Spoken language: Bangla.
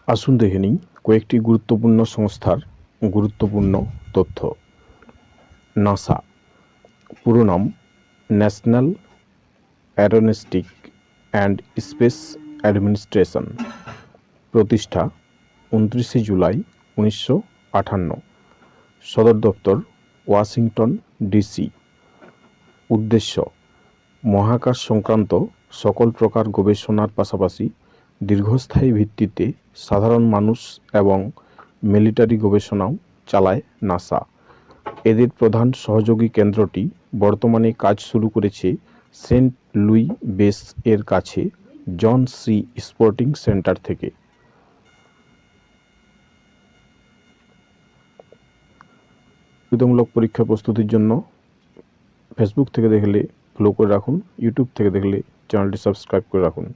আসুন দেখে নিই কয়েকটি গুরুত্বপূর্ণ সংস্থার গুরুত্বপূর্ণ তথ্য। নাসা, পুরো নাম ন্যাশনাল অ্যারোনস্টিক অ্যান্ড স্পেস অ্যাডমিনিস্ট্রেশন। প্রতিষ্ঠা 29 জুলাই 1958। সদর দপ্তর ওয়াশিংটন ডিসি। উদ্দেশ্য মহাকাশ সংক্রান্ত সকল প্রকার গবেষণার পাশাপাশি দীর্ঘস্থায়ী ভিত্তিতে সাধারণ মানুষ এবং মিলিটারি গবেষণাও চালায় নাসা। এদের প্রধান সহযোগী কেন্দ্রটি বর্তমানে কাজ শুরু করেছে সেন্ট লুই বেস এর কাছে জন সি স্পোর্টিং সেন্টার থেকে। প্রতিযোগিতামূলক পরীক্ষা প্রস্তুতির জন্য ফেসবুক থেকে দেখলে ফলো করে রাখুন, ইউটিউব থেকে দেখলে চ্যানেলটি সাবস্ক্রাইব করে রাখুন।